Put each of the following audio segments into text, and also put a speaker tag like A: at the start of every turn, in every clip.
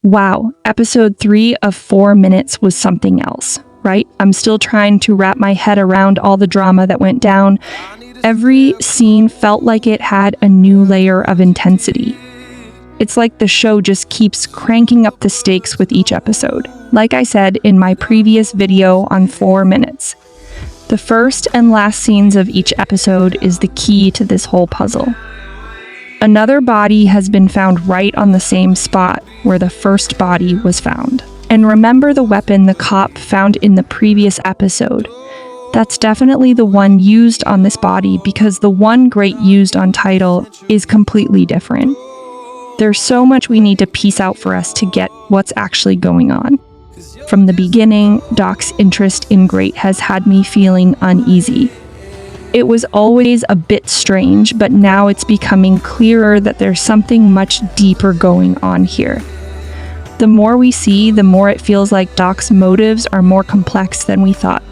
A: Wow, episode 3 of 4 minutes was something else, right? I'm still trying to wrap my head around all the drama that went down. Every scene felt like it had a new layer of intensity. It's like the show just keeps cranking up the stakes with each episode. Like I said in my previous video on 4 minutes, the first and last scenes of each episode is the key to this whole puzzle. Another body has been found right on the same spot where the first body was found. And remember the weapon the cop found in the previous episode? That's definitely the one used on this body because the one Great used on Title is completely different. There's so much we need to piece out for us to get what's actually going on. From the beginning, Doc's interest in Great has had me feeling uneasy. It was always a bit strange, but now it's becoming clearer that there's something much deeper going on here. The more we see, the more it feels like Doc's motives are more complex than we thought.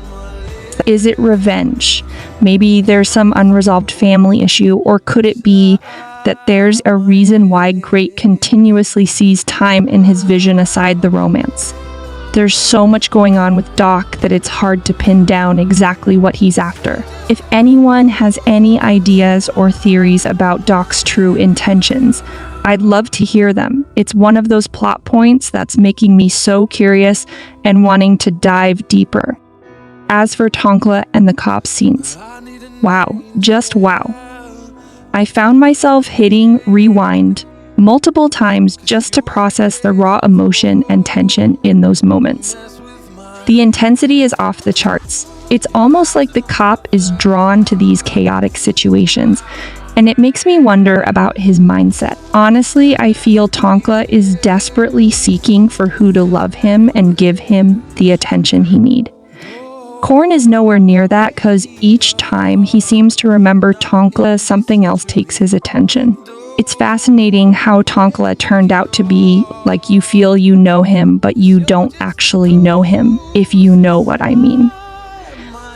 A: Is it revenge? Maybe there's some unresolved family issue, or could it be that there's a reason why Great continuously sees Tyme in his vision aside the romance? There's so much going on with Doc that it's hard to pin down exactly what he's after. If anyone has any ideas or theories about Doc's true intentions, I'd love to hear them. It's one of those plot points that's making me so curious and wanting to dive deeper. As for Tonkla and the cop scenes, wow, just wow. I found myself hitting rewind multiple times just to process the raw emotion and tension in those moments. The intensity is off the charts. It's almost like the cop is drawn to these chaotic situations, and it makes me wonder about his mindset. Honestly, I feel Tonkla is desperately seeking for who to love him and give him the attention he needs. Korn is nowhere near that because each time he seems to remember Tonkla, something else takes his attention. It's fascinating how Tonkla turned out to be like you feel you know him, but you don't actually know him, if you know what I mean.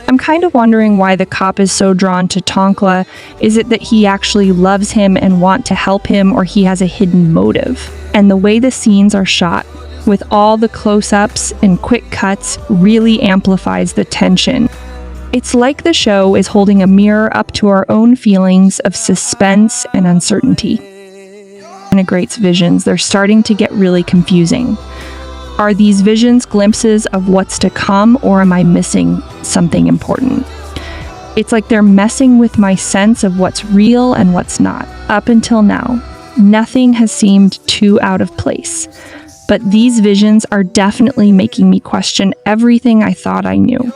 A: I'm kind of wondering why the cop is so drawn to Tonkla. Is it that he actually loves him and wants to help him, or he has a hidden motive? And the way the scenes are shot, with all the close-ups and quick cuts, really amplifies the tension. It's like the show is holding a mirror up to our own feelings of suspense and uncertainty. In Great's visions, they're starting to get really confusing. Are these visions glimpses of what's to come, or am I missing something important? It's like they're messing with my sense of what's real and what's not. Up until now, nothing has seemed too out of place. But these visions are definitely making me question everything I thought I knew.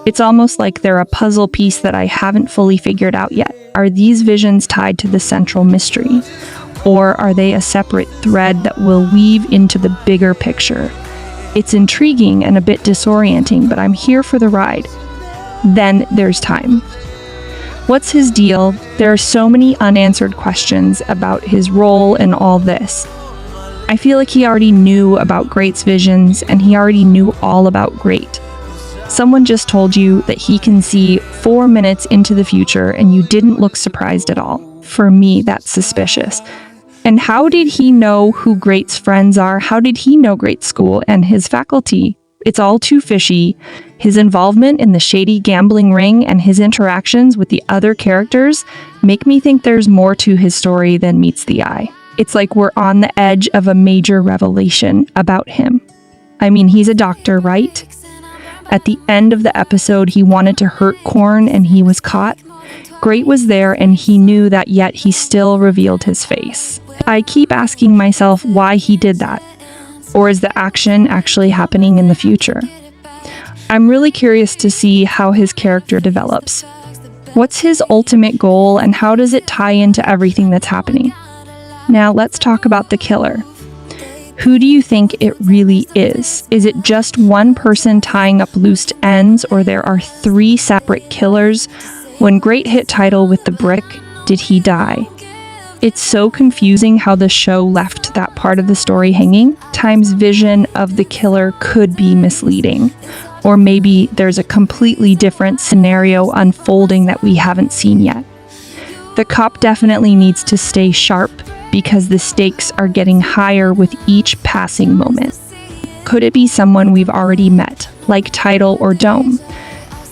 A: It's almost like they're a puzzle piece that I haven't fully figured out yet. Are these visions tied to the central mystery? Or are they a separate thread that will weave into the bigger picture? It's intriguing and a bit disorienting, but I'm here for the ride. Then there's Tyme. What's his deal? There are so many unanswered questions about his role in all this. I feel like he already knew about Great's visions, and he already knew all about Great. Someone just told you that he can see 4 minutes into the future and you didn't look surprised at all. For me, that's suspicious. And how did he know who Great's friends are? How did he know Great's school and his faculty? It's all too fishy. His involvement in the shady gambling ring and his interactions with the other characters make me think there's more to his story than meets the eye. It's like we're on the edge of a major revelation about him. I mean, he's a doctor, right? At the end of the episode, he wanted to hurt Korn and he was caught. Great was there and he knew that, yet he still revealed his face. I keep asking myself why he did that. Or is the action actually happening in the future? I'm really curious to see how his character develops. What's his ultimate goal and how does it tie into everything that's happening? Now let's talk about the killer. Who do you think it really is? Is it just one person tying up loose ends, or there are 3 separate killers? When Great hit Title with the brick, did he die? It's so confusing how the show left that part of the story hanging. Tyme's vision of the killer could be misleading, or maybe there's a completely different scenario unfolding that we haven't seen yet. The cop definitely needs to stay sharp because the stakes are getting higher with each passing moment. Could it be someone we've already met, like Title or Dome?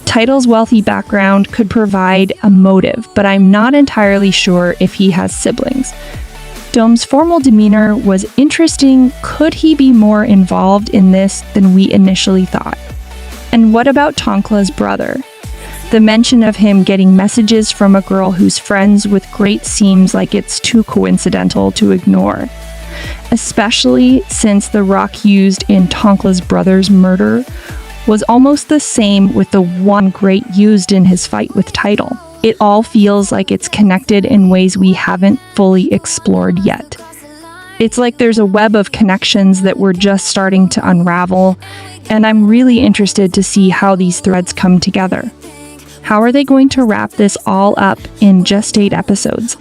A: Title's wealthy background could provide a motive, but I'm not entirely sure if he has siblings. Dome's formal demeanor was interesting. Could he be more involved in this than we initially thought? And what about Tonkla's brother? The mention of him getting messages from a girl who's friends with Great seems like it's too coincidental to ignore, especially since the rock used in Tonkla's brother's murder was almost the same with the one Great used in his fight with Title. It all feels like it's connected in ways we haven't fully explored yet. It's like there's a web of connections that we're just starting to unravel, and I'm really interested to see how these threads come together. How are they going to wrap this all up in just 8 episodes?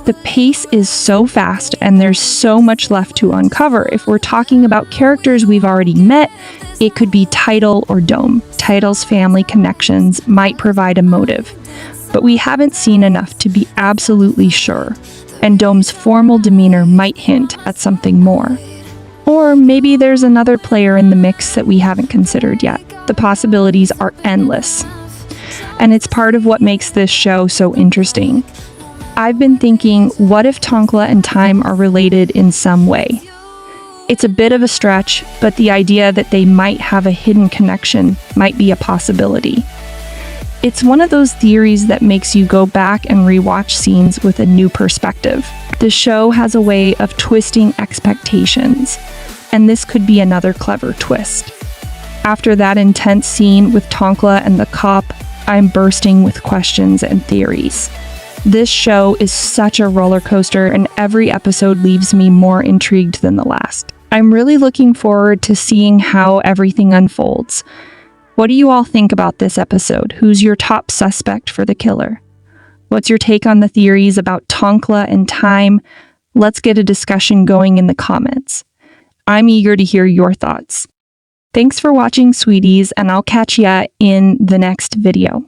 A: The pace is so fast and there's so much left to uncover. If we're talking about characters we've already met, it could be Title or Dome. Title's family connections might provide a motive, but we haven't seen enough to be absolutely sure, and Dome's formal demeanor might hint at something more. Or maybe there's another player in the mix that we haven't considered yet. The possibilities are endless, and it's part of what makes this show so interesting. I've been thinking, what if Tonkla and Tyme are related in some way? It's a bit of a stretch, but the idea that they might have a hidden connection might be a possibility. It's one of those theories that makes you go back and rewatch scenes with a new perspective. The show has a way of twisting expectations, and this could be another clever twist. After that intense scene with Tonkla and the cop, I'm bursting with questions and theories. This show is such a roller coaster, and every episode leaves me more intrigued than the last. I'm really looking forward to seeing how everything unfolds. What do you all think about this episode? Who's your top suspect for the killer? What's your take on the theories about Tonkla and Tyme? Let's get a discussion going in the comments. I'm eager to hear your thoughts. Thanks for watching, sweeties, and I'll catch ya in the next video.